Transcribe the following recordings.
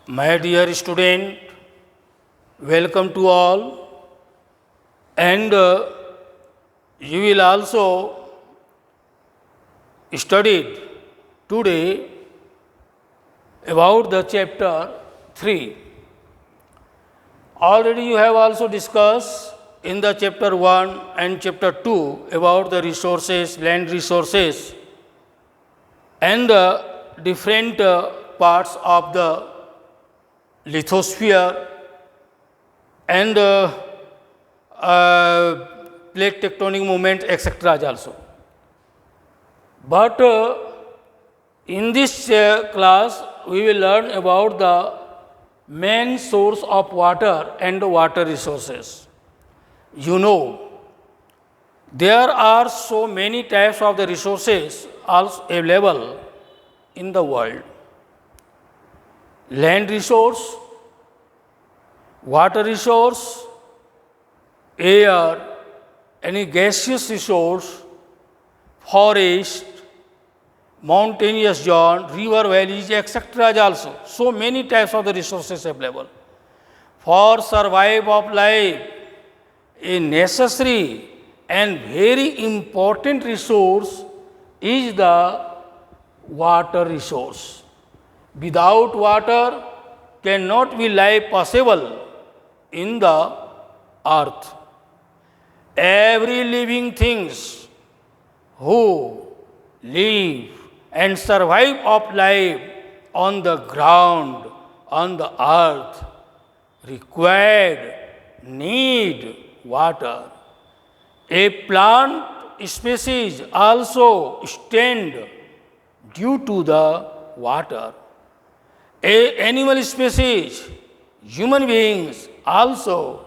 My dear student, welcome to all, and you will also study today about the chapter 3. Already you have also discussed in the chapter 1 and chapter 2 about the resources, land resources, and the different parts of the lithosphere and plate tectonic movement, etc. also. But in this class, we will learn about the main source of water and water resources. You know, there are so many types of the resources also available in the world. Land resource, water resource, air, any gaseous resource, forest, mountainous zone, river valleys, etc. also. So many types of the resources available. For survival of life, a necessary and very important resource is the water resource. Without water cannot be life possible in the earth. Every living things who live and survive of life on the ground, on the earth, required, need water. A plant species also stand due to the water. A animal species, human beings also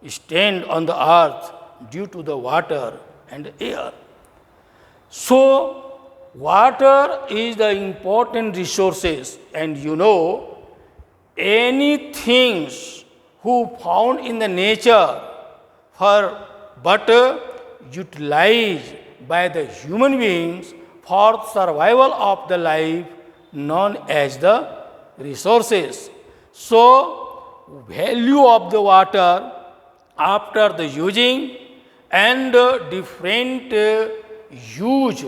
stand on the earth due to the water and air. So, water is the important resources, and you know, any things who found in the nature for but utilized by the human beings for survival of the life known as the resources. So, value of the water after the using and different use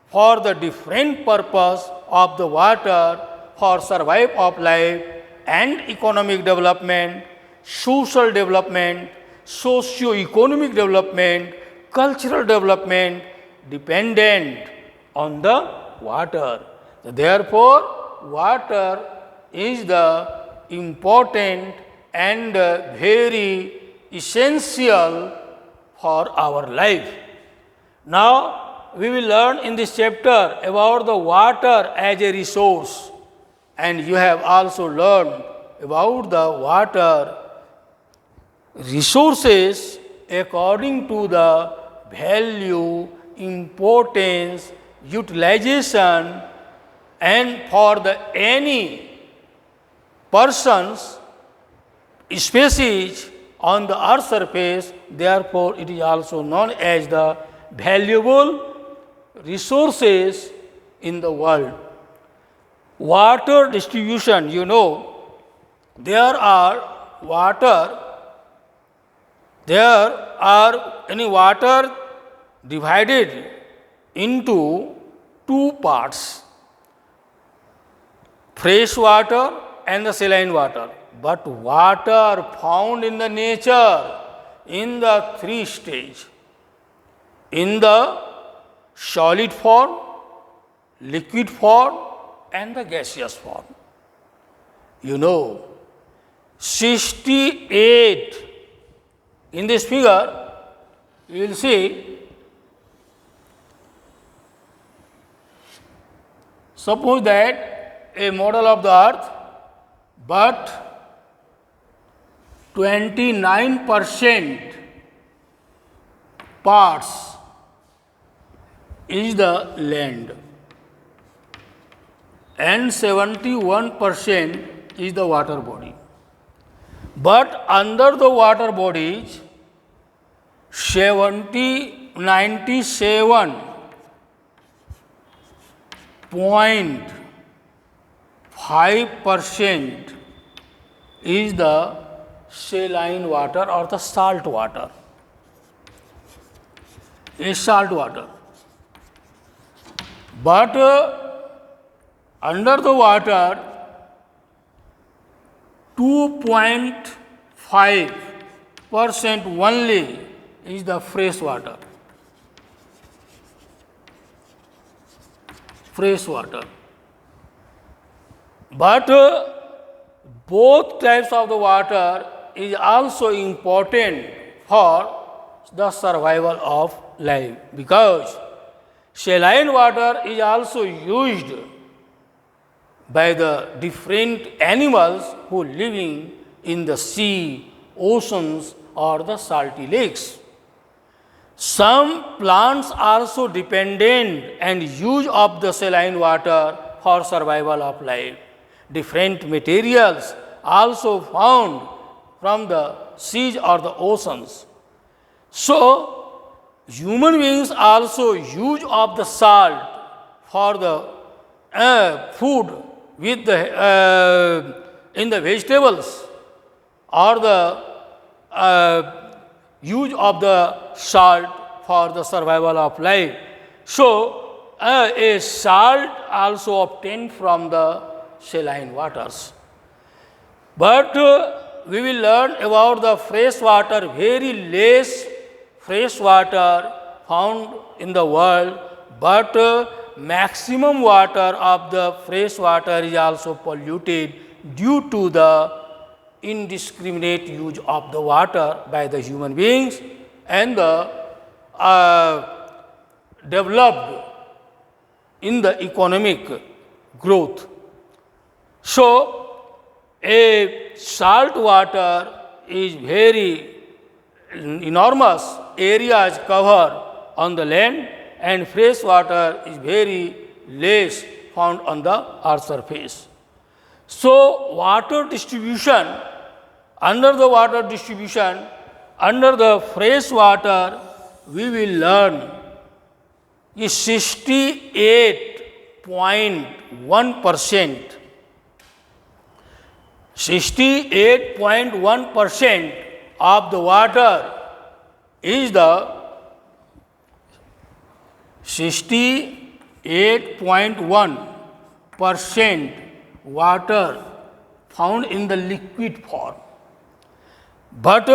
for the different purpose of the water for survival of life and economic development, social development, socio-economic development, cultural development dependent on the water. Therefore, water is the important and very essential for our life. Now, we will learn in this chapter about the water as a resource, and you have also learned about the water resources according to the value, importance, utilization, and for the any persons, species on the earth surface, therefore it is also known as the valuable resources in the world. Water distribution, you know, there are any water divided into two parts, fresh water and the saline water. But water found in the nature in the three stages, in the solid form, liquid form, and the gaseous form. You know, 68 in this figure, you will see, suppose that a model of the earth, but 29% parts is the land and 71% is the water body. But under the water bodies, 97.5 5% is the saline water or the salt water. Is salt water. But under the water, 2.5% only is the fresh water. Fresh water. But both types of the water is also important for the survival of life, because saline water is also used by the different animals who living in the sea, oceans or the salty lakes. Some plants also dependent and use of the saline water for survival of life. Different materials also found from the seas or the oceans. So, human beings also use of the salt for the food with the in the vegetables, or the use of the salt for the survival of life. So, a salt also obtained from the saline waters. But we will learn about the fresh water, very less fresh water found in the world, but maximum water of the fresh water is also polluted due to the indiscriminate use of the water by the human beings and the developed in the economic growth. So, a salt water is very enormous areas covered on the land, and fresh water is very less found on the earth surface. So, water distribution, under the water distribution, under the fresh water, we will learn is 68.1%. 68.1% of the water is the 68.1% water found in the liquid form. But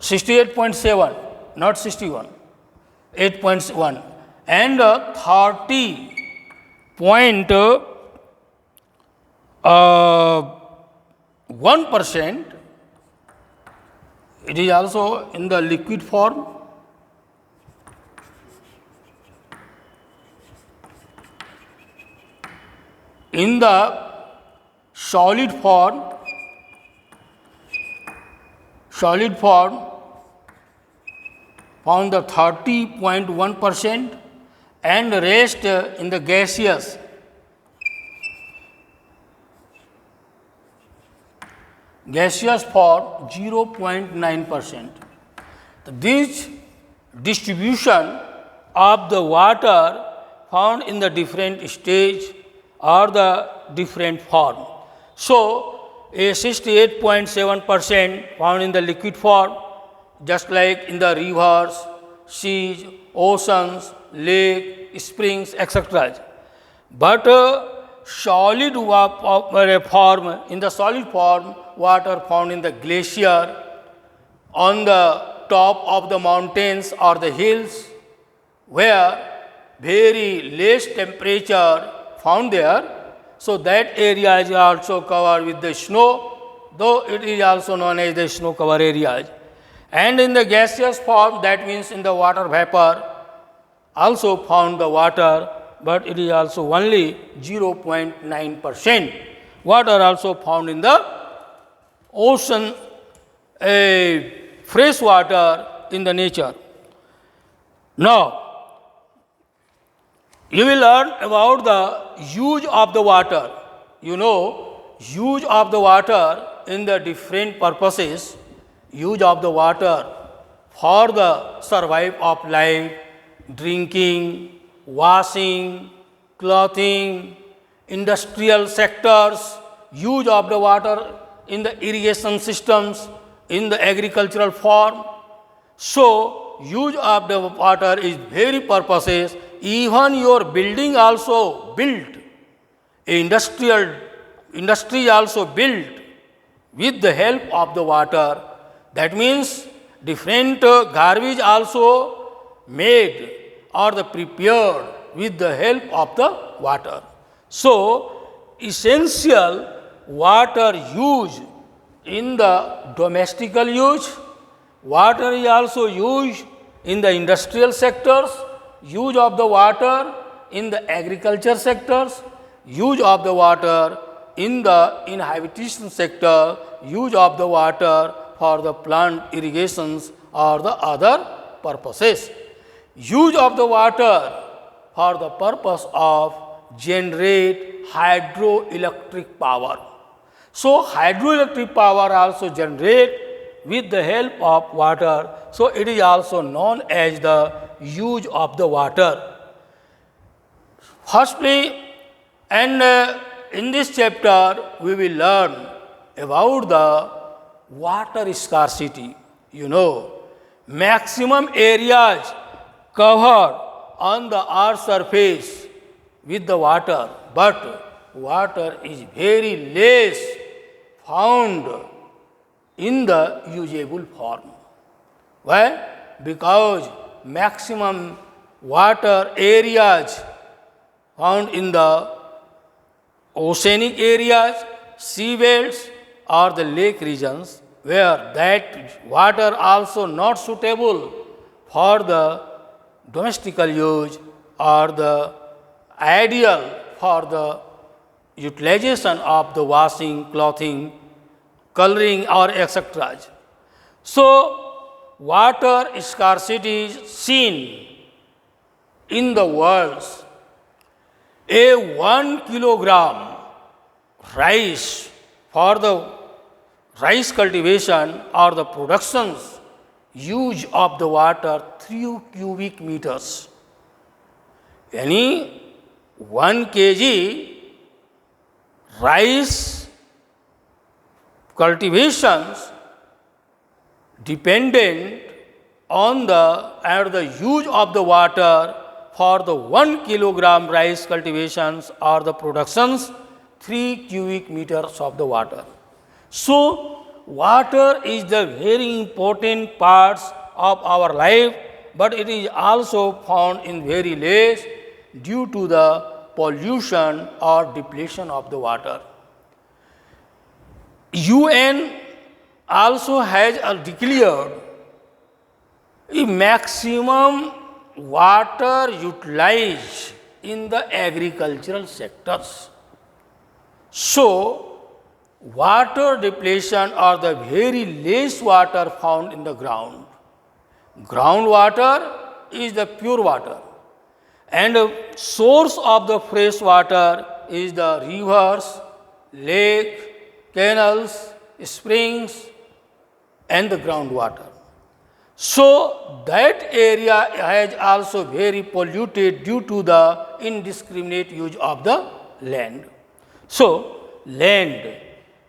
68.7, not 61, 8.1, and 30.1%, it is also in the liquid form. In the solid form found the 30.1%, and rest in the gaseous form 0.9%. This distribution of the water found in the different stage or the different form. So, a 68.7% found in the liquid form, just like in the rivers, seas, oceans, lake, springs, etc. But solid form, in the solid form, water found in the glacier, on the top of the mountains or the hills, where very less temperature found there. So, that area is also covered with the snow, though it is also known as the snow cover areas. And in the gaseous form, that means in the water vapor, also found the water, but it is also only 0.9%. Water also found in the ocean, fresh water in the nature. Now, you will learn about the use of the water. You know, use of the water in the different purposes, use of the water for the survival of life, drinking, washing, clothing, industrial sectors, use of the water in the irrigation systems, in the agricultural farm. So, use of the water is very purposes. Even your building also built, industry also built with the help of the water. That means different garbage also made or the prepared with the help of the water. So, essential water use in the domestical use, water is also used in the industrial sectors, use of the water in the agriculture sectors, use of the water in the inhabitation sector, use of the water for the plant irrigations or the other purposes. Use of the water for the purpose of generate hydroelectric power. So, hydroelectric power also generate with the help of water. So, it is also known as the use of the water. Firstly, and in this chapter, we will learn about the water scarcity. You know, maximum areas covered on the earth's surface with the water, but water is very less found in the usable form. Why? Because maximum water areas found in the oceanic areas, seabeds or the lake regions, where that water also not suitable for the domestical use or the ideal for the utilization of the washing, clothing, coloring or etc. So, water scarcity is seen in the world. A 1 kilogram rice for the rice cultivation or the productions use of the water 3 cubic meters. Any 1 kg rice cultivations dependent on the use of the water for the 1 kilogram rice cultivations or the productions 3 cubic meters of the water. So, water is the very important parts of our life, but it is also found in very less due to the pollution or depletion of the water. UN also has declared a maximum water utilized in the agricultural sectors. So, water depletion or the very less water found in the ground. Groundwater is the pure water, and the source of the fresh water is the rivers, lake, canals, springs and the groundwater. So, that area has also very polluted due to the indiscriminate use of the land. So, land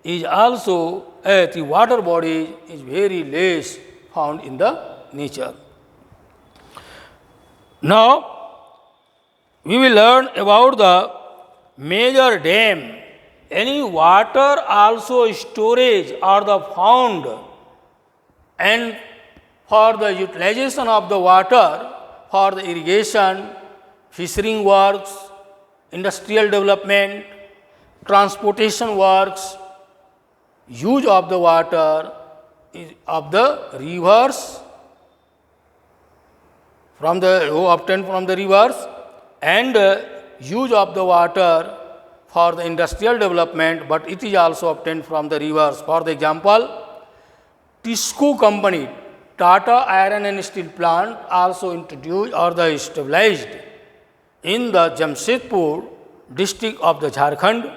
is also, the water body is very less found in the nature. Now, we will learn about the major dam. Any water also storage or the found, and for the utilization of the water for the irrigation, fishing works, industrial development, transportation works, use of the water of the rivers obtained from the rivers, and use of the water for the industrial development, but it is also obtained from the rivers. For the example, Tisco company, Tata Iron and Steel Plant also introduced or the established in the Jamshedpur district of the Jharkhand,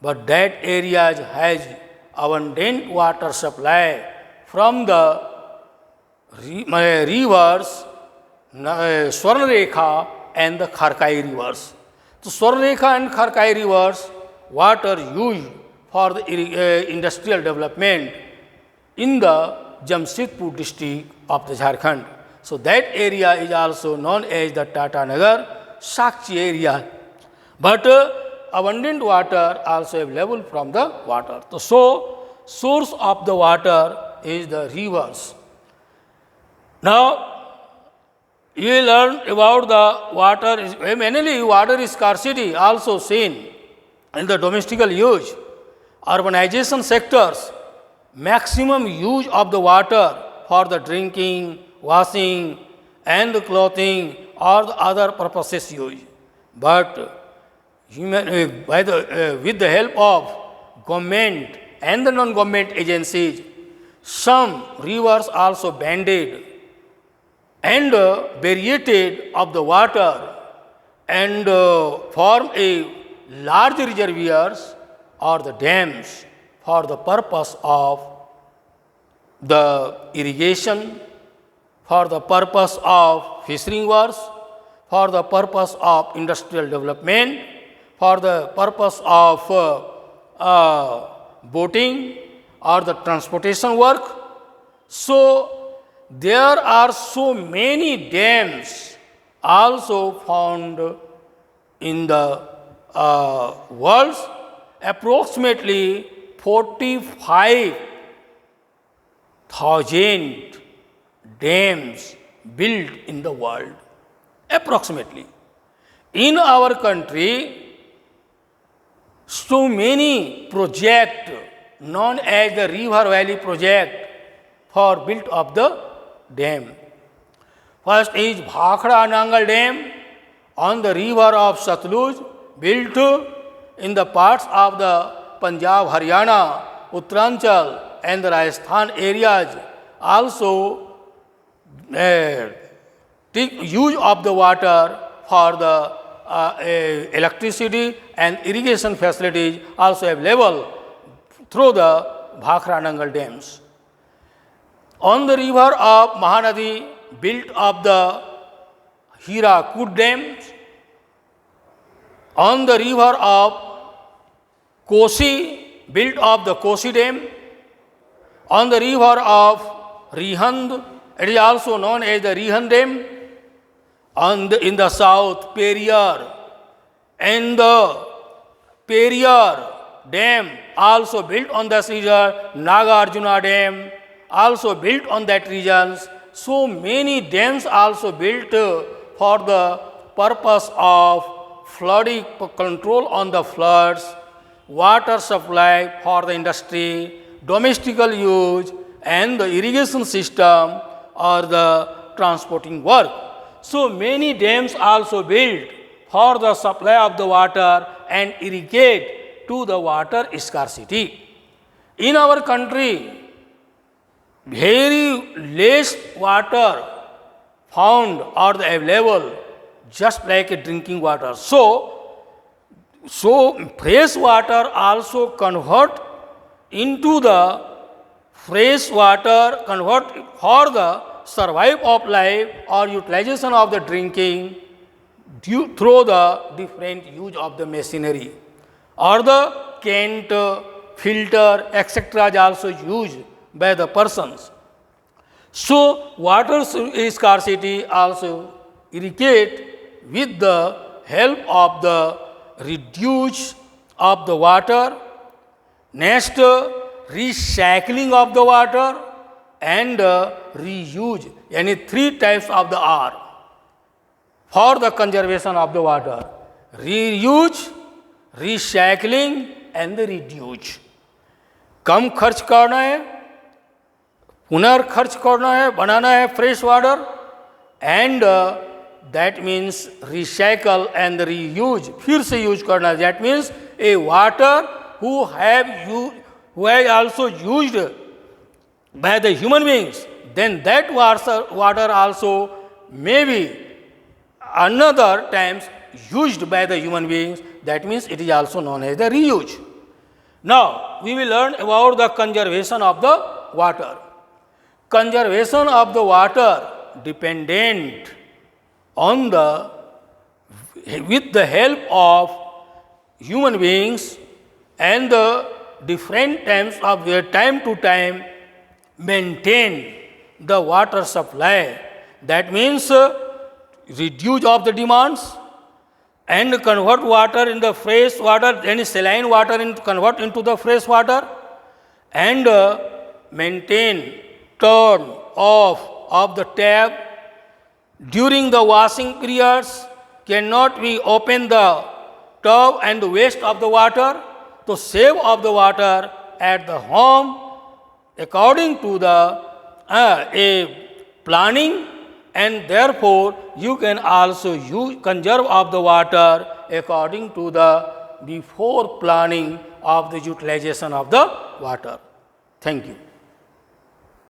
but that area has abundant water supply from the rivers Swarnarekha and the Kharkai rivers. So Swarnrekha and Kharkai rivers, water used for the industrial development in the Jamshedpur district of the Jharkhand. So that area is also known as the Tata Nagar Sakchi area. But abundant water also available from the water. So source of the water is the rivers. Now you learn about the water, mainly water scarcity also seen in the domestical use, urbanization sectors, maximum use of the water for the drinking, washing and the clothing or the other purposes used. But with the help of government and the non-government agencies, some rivers also banded and bariated of the water and form a large reservoirs or the dams for the purpose of the irrigation, for the purpose of fishing works, for the purpose of industrial development, for the purpose of boating or the transportation work. So there are so many dams also found in the world, approximately 45,000 dams built in the world, approximately. In our country, so many projects known as the River Valley project for built of the dam. First is Bhakhra Nangal Dam on the river of Satluj, built in the parts of the Punjab, Haryana, Uttaranchal and the Rajasthan areas. Also use of the water for the electricity and irrigation facilities also available through the Bhakhra Nangal dams. On the river of Mahanadi, built of the Hirakud dams. On the river of Kosi, built of the Kosi dam. On the river of Rihand, it is also known as the Rihand dam. In the south, Periyar, and the Periyar dam also built on this region, Nagarjuna dam also built on that region. So many dams also built for the purpose of flooding, control on the floods, water supply for the industry, domestical use and the irrigation system or the transporting work. So many dams also built for the supply of the water and irrigate to the water scarcity. In our country, very less water found or available, just like a drinking water. So fresh water also convert into the fresh water, convert for the survival of life or utilization of the drinking through the different use of the machinery or the cant, filter, etc. is also used by the persons. So water scarcity also irrigate with the help of the reduce of the water. Next, recycling of the water and reuse, any three types of the R for the conservation of the water: reuse, recycling and the reduce. कम खर्च करना है, पुनर्खर्च करना है, बनाना है fresh water and that means recycle and reuse, फिर से use करना. That means A water who have also used by the human beings, then that water also may be another times used by the human beings. That means it is also known as the reuse. Now we will learn about the conservation of the water. Conservation of the water dependent on the with the help of human beings and the different times of their time to time maintain the water supply. That means reduce of the demands and convert water in the fresh water, then saline water convert into the fresh water, and maintain turn off of the tap during the washing periods. Cannot we open the tub and waste of the water to save of the water at the home according to the a planning, and therefore you can also conserve of the water according to the before planning of the utilization of the water. Thank you.